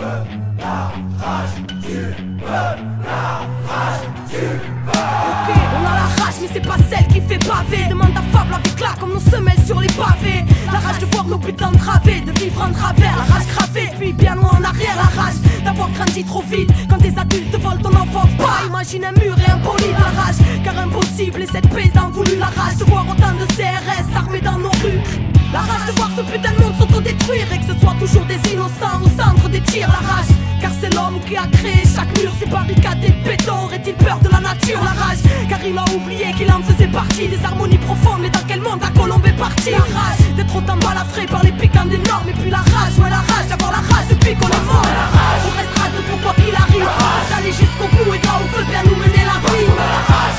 Ok, on a la rage mais c'est pas celle qui fait baver. Demande à Fable avec là comme nos semelles sur les pavés. La rage de voir nos putains través, de vivre en travers. La rage gravée puis bien loin en arrière. La rage d'avoir grandi trop vite quand des adultes volent ton enfance. Pas imagine un mur et un bolide. La rage car impossible et cette paix d'en voulu. La rage de voir autant de CRS armés dans nos rues. La rage de voir ce putain de monde s'autodétruire et que ce soit toujours des innocents au centre des tirs. La rage car c'est l'homme qui a créé chaque mur, ces barricades et béton. Aurait-il peur de la nature? La rage car il a oublié qu'il en faisait partie. Des harmonies profondes, mais dans quel monde la colombe est partie? La rage d'être autant balafré par les piquants des normes. Et puis la rage, ouais la rage d'avoir la rage depuis qu'on est mort. On restera debout quoi qu'il arrive, d'aller jusqu'au bout et là où veut bien nous mener la vie.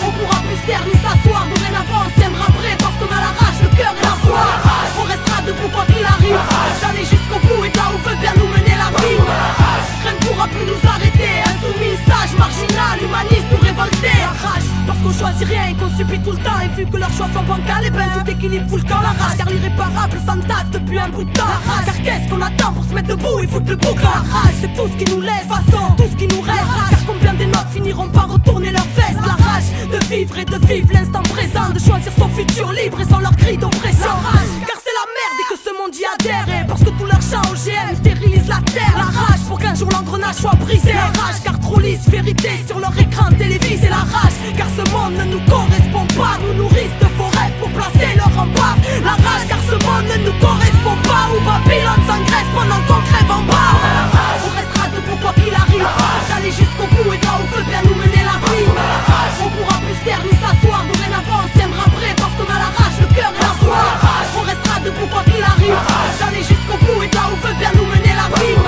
On pourra plus se taire ni s'asseoir, dorénavant on se tiendra prêt parce qu'on a la rage, le cœur et la foi. On restera debout quoi qu'il arrive, d'aller jusqu'au bout et là où veut bien nous mener la vie. Rien ne pourra plus nous arrêter, insoumis, sage, marginal, humaniste ou révolté. La rage, parce qu'on choisit rien et qu'on subit tout le temps. Et vu que leurs choix sont bancals, et ben tout équilibre fout le camp. La rage, car l'irréparable s'entasse depuis un bout de temps. La rage, car qu'est-ce qu'on attend pour se mettre debout et foutre le boucan? La rage, c'est tout ce qui nous laisse, façon, tout ce qui nous reste. Car combien des notes finiront par retourner leur veste? La rage, de vivre et de vivre l'instant présent, de choisir son futur libre et sans leur cri d'oppression. La rage, car c'est la merde et que ce monde y adhère. Et parce que tout leur chant OGM stérilise la terre. La rage, pour qu'un jour l'engrenage soit brisé. La rage, car trop lisse, vérité sur leur écran télévisé. La rage, car ce monde ne nous correspond pas. Nous nourrissent de faux rêves pour placer leur rempart. La rage, car ce monde ne nous correspond pas. Où Babylone s'engraisse pendant qu'on crève en bas. On restera debout quoi qu'il arrive, d'aller jusqu'au bout et là où veut bien nous mener la vie. On pourra plus se taire ni s'asseoir, dorénavant on se tiendra prêt parce qu'on a la rage, le cœur et la foi. On restera debout quoi qu'il arrive, d'aller jusqu'au bout et là où veut bien nous mener la vie.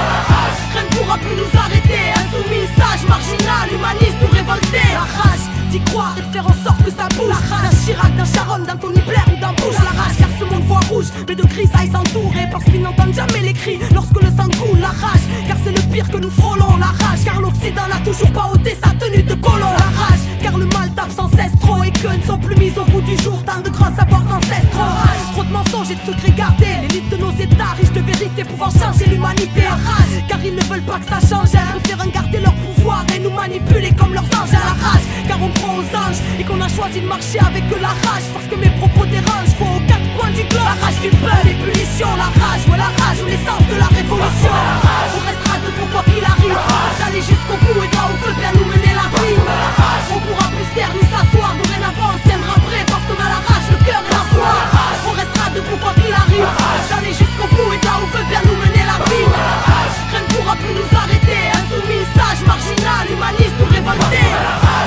Rien ne pourra plus nous arrêter, insoumis, sage, marginal, humaniste ou révolté. La rage d'y croire et de faire en sorte que ça bouge. La rage d'un Chirac, d'un Sharon, d'un Tony Blair ou d'un Bush. La rage car ce monde voit rouge, mais de grisailles s'entourer parce qu'ils n'entendent jamais les cris lorsque le sang coule. La rage car c'est le pire que nous frôlons. La rage car l'Occident n'a toujours pas ôté sa tenue de colon. La rage car le mal tape sans cesse trop et que ne sont plus mis au bout du jour tant de grands savoirs ancestraux. Trop de mensonges et de secrets gardés, l'élite de nos états riches de vérité pouvant changer l'humanité. La rage car ils ne veulent pas que ça change, ils préfèrent garder leur pouvoir et nous manipuler comme leurs anges. À la rage car on prend aux anges et qu'on a choisi de marcher avec la rage parce que mes propos dérangent, faut aux quatre coins du globe. La rage du peuple, l'ébullition, la rage, ouais la rage ou l'essence de la révolution. On restera debout quoi qu'il arrive, d'aller jusqu'au bout et là où veut bien nous mener la vie. On pourra plus se taire ni s'asseoir, dorénavant on se tiendra prêt parce qu'on a la rage, le cœur et la foi. On restera debout quoi qu'il arrive, d'aller jusqu'au bout et là où veut bien nous mener la vie. Rien ne pourra plus nous arrêter, insoumis, sage, marginal, humaniste ou révolté.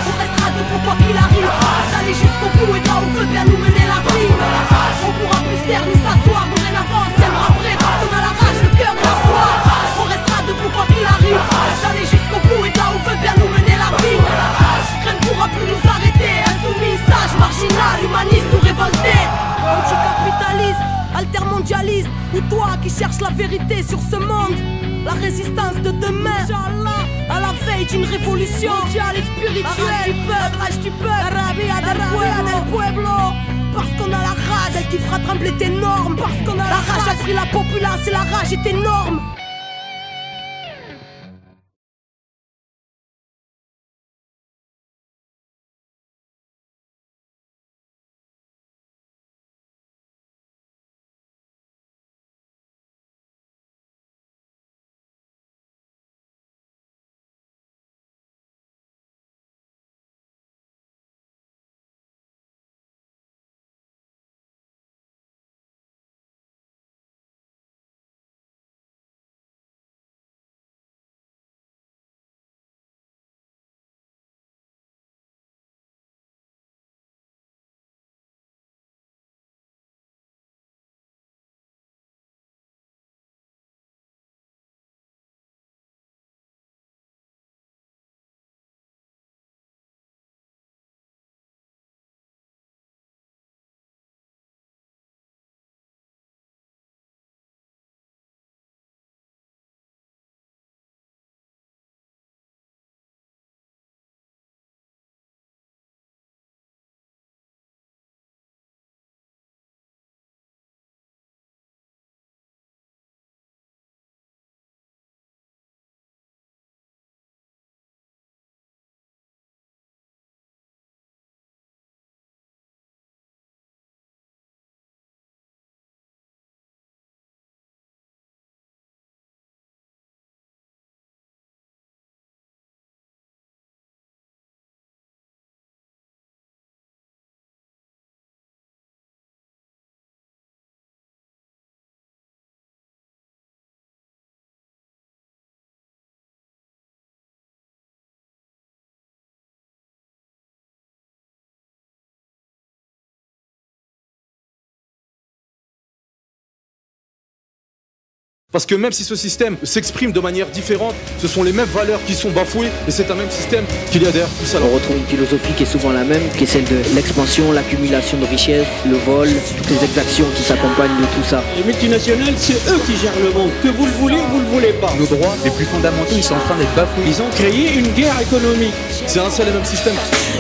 On restera debout quoi qu'il arrive, d'aller jusqu'au bout et là où veut bien nous mener la vie. On pourra plus se taire ni s'asseoir, dorénavant on se tiendra prêt parce qu'on a la rage, le cœur et la foi. On restera debout quoi qu'il arrive, d'aller jusqu'au bout et là où veut bien nous mener la vie. Rien ne pourra plus nous arrêter, insoumis, sage, marginal, humaniste ou révolté. Anticapitaliste, altermondialiste, ou toi qui cherches la vérité sur ce monde. La résistance de demain, Inch'Allah, à la veille d'une révolution mondiale et spirituelle. La rage du peuple, la rabia del pueblo. Parce qu'on a la rage, celle qui fera trembler tes normes. Parce qu'on a la rage a pris la populace et la rage est énorme. Parce que même si ce système s'exprime de manière différente, ce sont les mêmes valeurs qui sont bafouées et c'est un même système qu'il y a derrière tout ça. On retrouve une philosophie qui est souvent la même, qui est celle de l'expansion, l'accumulation de richesses, le vol, toutes les exactions qui s'accompagnent de tout ça. Les multinationales, c'est eux qui gèrent le monde. Que vous le voulez, vous le voulez pas. Nos droits les plus fondamentaux, ils sont en train d'être bafoués. Ils ont créé une guerre économique. C'est un seul et même système.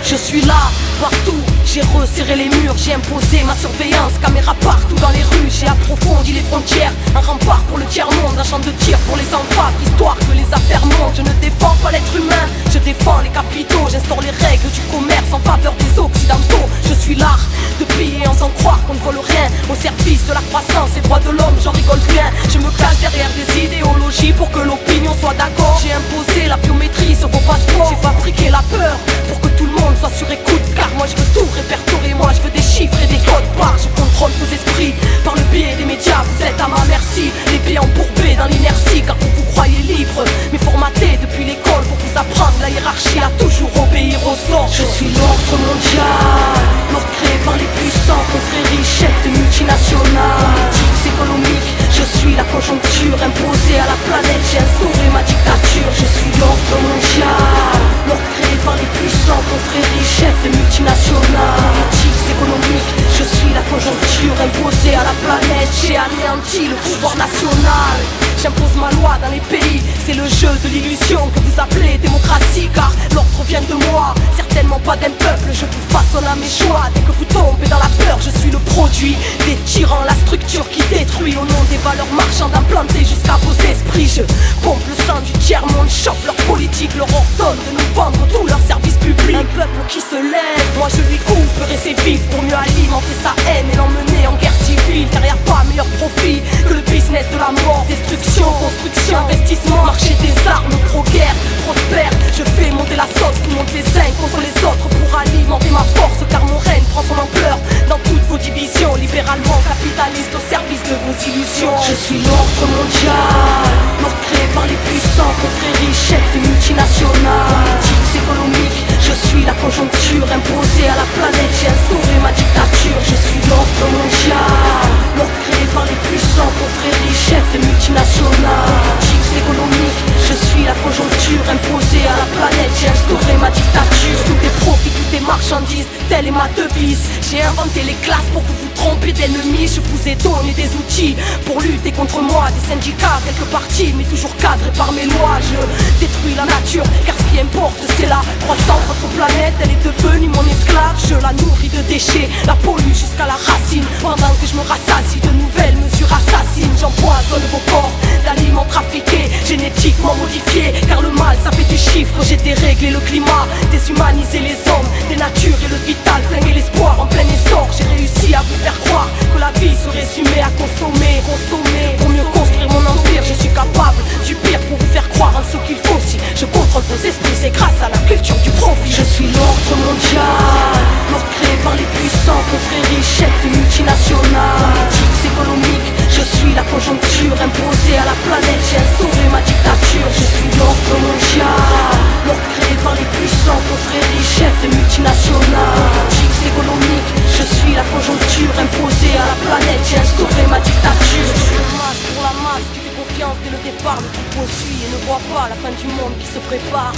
Je suis là, partout, j'ai resserré les murs, j'ai imposé ma surveillance, caméra partout dans les rues, j'ai approfondi les frontières, un rempart pour le tiers-monde, un champ de tir pour les enfants, histoire que les affaires montent. Je ne défends pas l'être humain, je défends les capitaux, j'instaure les règles du commerce en faveur des occidentaux. Je suis l'art de piller en sans croire qu'on ne vole rien, au service de la croissance et droits de l'homme, j'en rigole bien. Je me cache derrière des idéologies pour que l'opinion soit d'accord. J'ai imposé la biométrie sur vos passeports, j'ai fabriqué la peur pour que tout le monde soit sur écoute, car moi je veux tout répertorier, moi je veux des chiffres et des codes barres. Je contrôle vos esprits par le biais des médias, vous êtes à ma merci, les pieds embourbés dans l'inertie, car vous vous croyez libre, mais formaté depuis l'école pour vous apprendre la hiérarchie à toujours obéir aux ordres. Je suis l'ordre mondial, l'ordre créé par les puissants, confréries, chefs de multinationales, politiques économiques. Je suis la conjoncture imposée à la planète, j'ai instauré ma dictature. Je suis l'ordre mondial, l'ordre créé par les puissants, confréries, chefs de multinationales, politiques économiques. Je suis la conjoncture imposée à la planète, j'ai anéanti le pouvoir national. J'impose ma loi dans les pays, c'est le jeu de l'illusion que vous appelez démocratie, car l'ordre vient de moi, certainement pas d'un peuple. Je vous façonne à mes choix, dès que vous tombez dans la peur, je suis le produit des tyrans, la structure qui détruit au nom des valeurs marchandes implantées jusqu'à vos esprits. Je pompe le sang du tiers-monde, chope leur politique, leur ordonne de nous vendre tous leurs services publics. Un peuple qui se lève, moi je lui couperai ses vies pour mieux alimenter sa haine et l'emmener en guerre civile, car y a pas meilleur profit que le business de la mort. Destruction, construction, investissement, marché des armes, pro-guerre, prospère. Je fais monter la sauce qui monte les uns contre les autres pour alimenter ma force, car mon règne prend son ampleur dans toutes vos divisions, libéralement capitaliste au service de vos illusions. Je suis l'ordre mondial, l'ordre créé par les puissants, confréries, chefs de multinationales, politiques économiques. Je suis la conjoncture imposée à la planète, j'ai instauré ma dictature. Je suis l'ordre mondial, l'ordre créé par les puissants, confréries, chefs de multinationales, politiques économiques. Je suis la conjoncture imposée à la planète, j'ai instauré ma dictature. Tout est profit, tout est marchandise, telle est ma devise. J'ai inventé les classes pour que vous trompiez d'ennemis. Je vous ai donné des outils pour lutter contre moi, des syndicats, quelques partis, mais toujours cadrés par mes lois. Je détruis la nature, car ce qui importe c'est la croissance. Votre planète, elle est devenue mon esclave. Je la nourris de déchets, la pollue jusqu'à la racine, pendant que je me rassasie de nouvelles mesures assassines. J'empoisonne vos corps d'aliments trafiqués, génétiquement modifiés, car le mal ça fait du chiffre. J'ai déréglé le climat, déshumanisé les hommes, dénaturé le vital, flingué l'espoir en plein essor. J'ai réussi à vous faire croire que la vie se résumait à consommer, consommer. Pour mieux construire mon empire, je suis capable du pire pour vous faire croire en ce qu'il faut. Si je contrôle vos esprits, c'est grâce à la culture du profit. Je suis l'ordre mondial, l'ordre créé par les puissants, confréries, chefs de multinationales, politiques économiques. Je suis la conjoncture imposée à la planète, j'ai instauré ma dictature. Je suis l'ordre mondial, l'ordre créé par les puissants, confréries, chefs de multinationales, politiques économiques. Je suis la conjoncture imposée à la planète, j'ai instauré ma dictature. Je suis le masque pour la masse qui fait confiance dès le départ, mais qui poursuit et ne voit pas la fin du monde qui se prépare.